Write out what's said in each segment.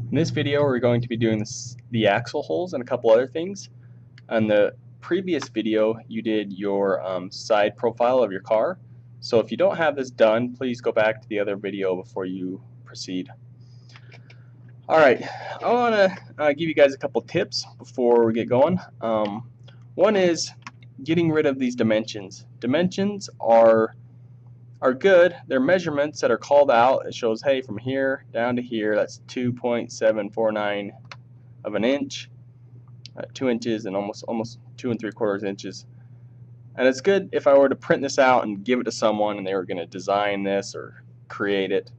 In this video, we're going to be doing the axle holes and a couple other things. On the previous video, you did your side profile of your car. So if you don't have this done, please go back to the other video before you proceed. Alright, I want to give you guys a couple tips before we get going. One is getting rid of these dimensions. Dimensions are good. They're measurements that are called out. It shows, hey, from here down to here, that's 2.749 of an inch, 2 inches, and almost 2 3/4 inches. And it's good if I were to print this out and give it to someone and they were going to design this or create it.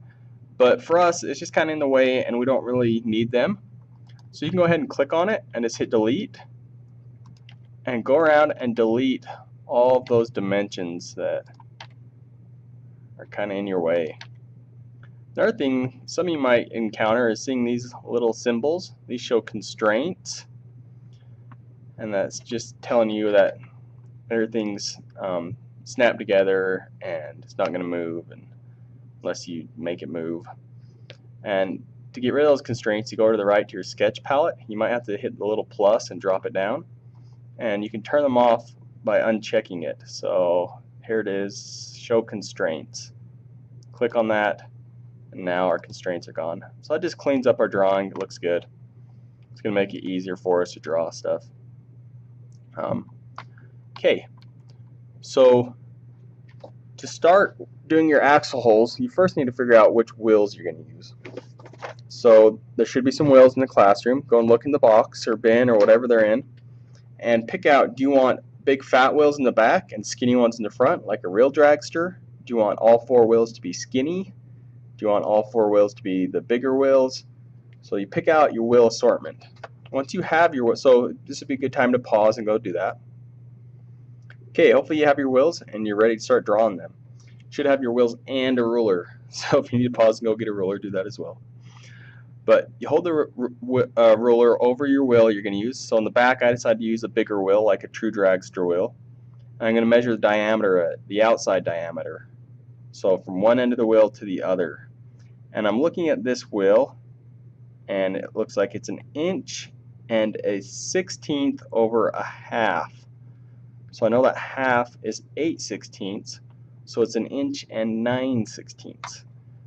But for us, it's just kind of in the way and we don't really need them. So you can go ahead and click on it and just hit delete and go around and delete all of those dimensions that are kind of in your way. Another thing some of you might encounter is seeing these little symbols. These show constraints, and that's just telling you that everything's snapped together and it's not going to move unless you make it move. And to get rid of those constraints, you go to the right to your sketch palette. You might have to hit the little plus and drop it down, and you can turn them off by unchecking it. So here it is, show constraints. Click on that, and now our constraints are gone. So that just cleans up our drawing. It looks good. It's going to make it easier for us to draw stuff. Okay, so to start doing your axle holes, you first need to figure out which wheels you're going to use. So there should be some wheels in the classroom. Go and look in the box or bin or whatever they're in, and pick out, do you want big fat wheels in the back and skinny ones in the front, like a real dragster? Do you want all 4 wheels to be skinny? Do you want all 4 wheels to be the bigger wheels? So you pick out your wheel assortment. Once you have your, so this would be a good time to pause and go do that. Okay, hopefully you have your wheels and you're ready to start drawing them. You should have your wheels and a ruler. So if you need to pause and go get a ruler, do that as well. But you hold the ruler over your wheel you're going to use. So on the back, I decided to use a bigger wheel, like a true dragster wheel. And I'm going to measure the diameter, the outside diameter. So from one end of the wheel to the other. And I'm looking at this wheel, and it looks like it's 1 inch and 1/16 over a half. So I know that half is 8/16, so it's 1 inch and 9/16.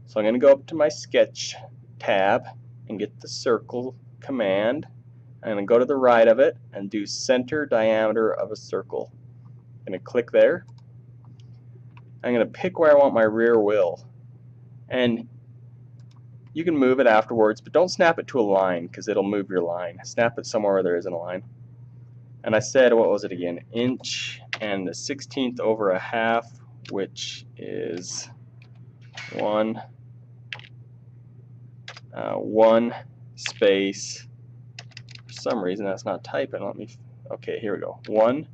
So I'm going to go up to my sketch tab and get the circle command. I'm going to go to the right of it and do center diameter of a circle. I'm going to click there. I'm going to pick where I want my rear wheel, and you can move it afterwards, but don't snap it to a line because it'll move your line. Snap it somewhere where there isn't a line. And I said, what was it again? 1 inch and 1/16 over a half, which is 1 space. For some reason that's not typing. Let me. Okay, here we go. 1.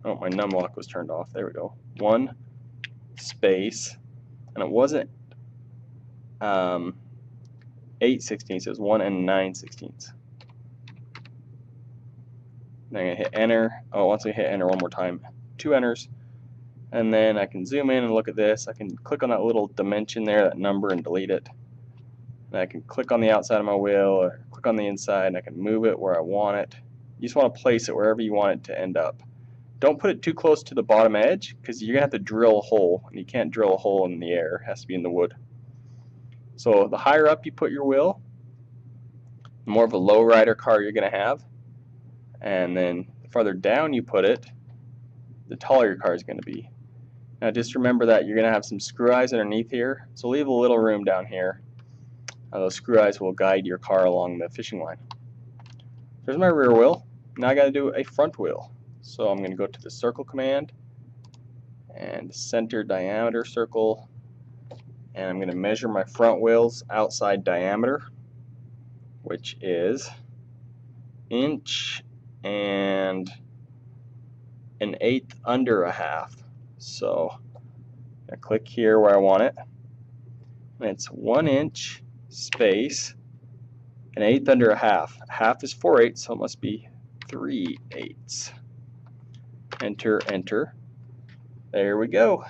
Oh, my numlock was turned off. There we go. 1 space, and it wasn't 8/16. It was 1 and 9/16. Then I'm going to hit enter. Oh, once I hit enter one more time, 2 enters, and then I can zoom in and look at this. I can click on that little dimension there, that number, and delete it. And I can click on the outside of my wheel or click on the inside, and I can move it where I want it. You just want to place it wherever you want it to end up. Don't put it too close to the bottom edge because you're going to have to drill a hole, and you can't drill a hole in the air. It has to be in the wood. So the higher up you put your wheel, the more of a low rider car you're going to have. And then the farther down you put it, the taller your car is going to be. Now just remember that you're going to have some screw eyes underneath here, so leave a little room down here. Those screw eyes will guide your car along the fishing line. There's my rear wheel. Now I got to do a front wheel. So I'm going to go to the circle command and center diameter circle, and I'm going to measure my front wheel's outside diameter, which is 1 inch and 1/8 under a half. So I click here where I want it, and it's 1 inch space 1/8 under a half. Half is 4/8, so it must be 3/8. Enter, enter. There we go.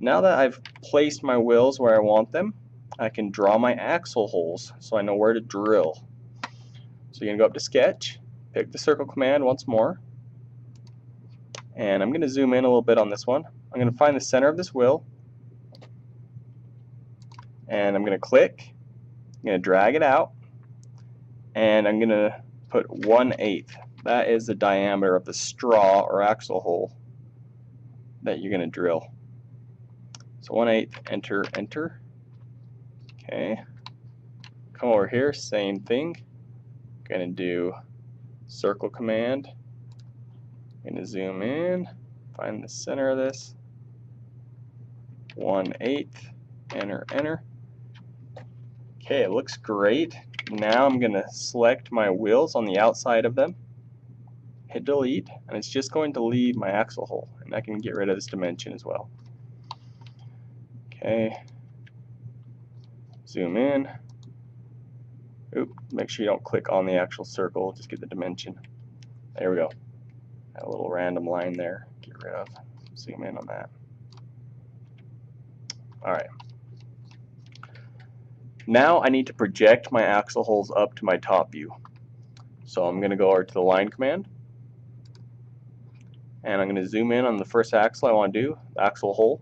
Now that I've placed my wheels where I want them, I can draw my axle holes so I know where to drill. So you're going to go up to Sketch, pick the circle command once more, and I'm going to zoom in a little bit on this one. I'm going to find the center of this wheel, and I'm going to click, I'm going to drag it out, and I'm going to put 1/8. That is the diameter of the straw or axle hole that you're going to drill. So 1/8, enter, enter. Okay, come over here, same thing. Going to do circle command. Going to zoom in, find the center of this. 1/8, enter, enter. Okay, it looks great. Now I'm going to select my wheels on the outside of them, hit delete, and it's just going to leave my axle hole, and I can get rid of this dimension as well. Okay, zoom in. Oop, make sure you don't click on the actual circle, just get the dimension. There we go. Got a little random line there, get rid of. Zoom in on that. Alright. Now I need to project my axle holes up to my top view. So I'm going to go over to the line command, and I'm going to zoom in on the first axle I want to do, the axle hole,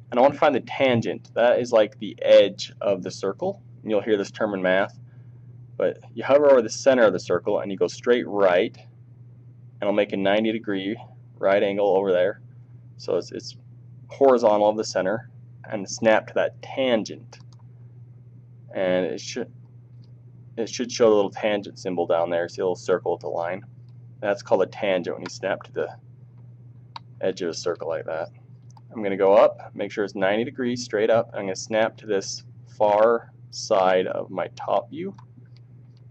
and I want to find the tangent. That is like the edge of the circle. And you'll hear this term in math, but you hover over the center of the circle and you go straight right, and it'll make a 90-degree right angle over there. So it's horizontal of the center, and snap to that tangent. And it should show the little tangent symbol down there. See a little circle with the line? That's called a tangent when you snap to the edge of a circle like that. I'm going to go up, make sure it's 90 degrees straight up. I'm going to snap to this far side of my top view.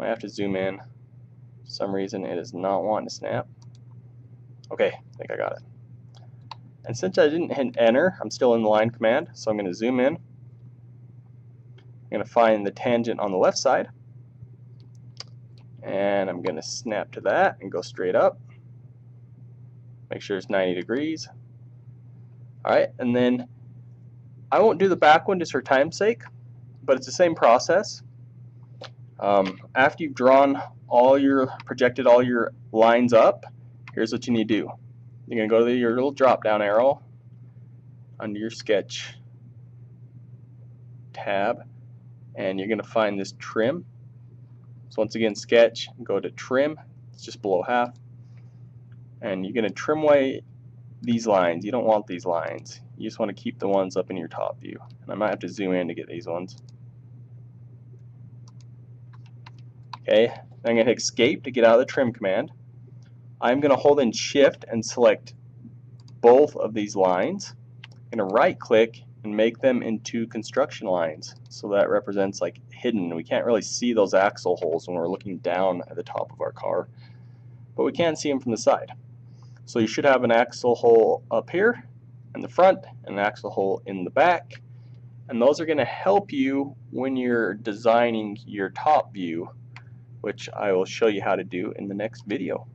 I have to zoom in. For some reason it is not wanting to snap. Okay, I think I got it. And since I didn't hit enter, I'm still in the line command, so I'm going to zoom in. I'm going to find the tangent on the left side, and I'm going to snap to that and go straight up. Make sure it's 90 degrees. Alright, and then I won't do the back one just for time's sake, but it's the same process. After you've projected all your lines up, here's what you need to do. You're going to go to your little drop down arrow under your sketch tab, and you're going to find this trim. So once again, sketch, go to trim, it's just below half, and you're going to trim away these lines. You don't want these lines. You just want to keep the ones up in your top view. And I might have to zoom in to get these ones. Okay, I'm going to hit escape to get out of the trim command. I'm going to hold in shift and select both of these lines. I'm going to right click and make them into construction lines. So that represents like hidden. We can't really see those axle holes when we're looking down at the top of our car, but we can see them from the side. So you should have an axle hole up here in the front and an axle hole in the back, and those are going to help you when you're designing your top view, which I will show you how to do in the next video.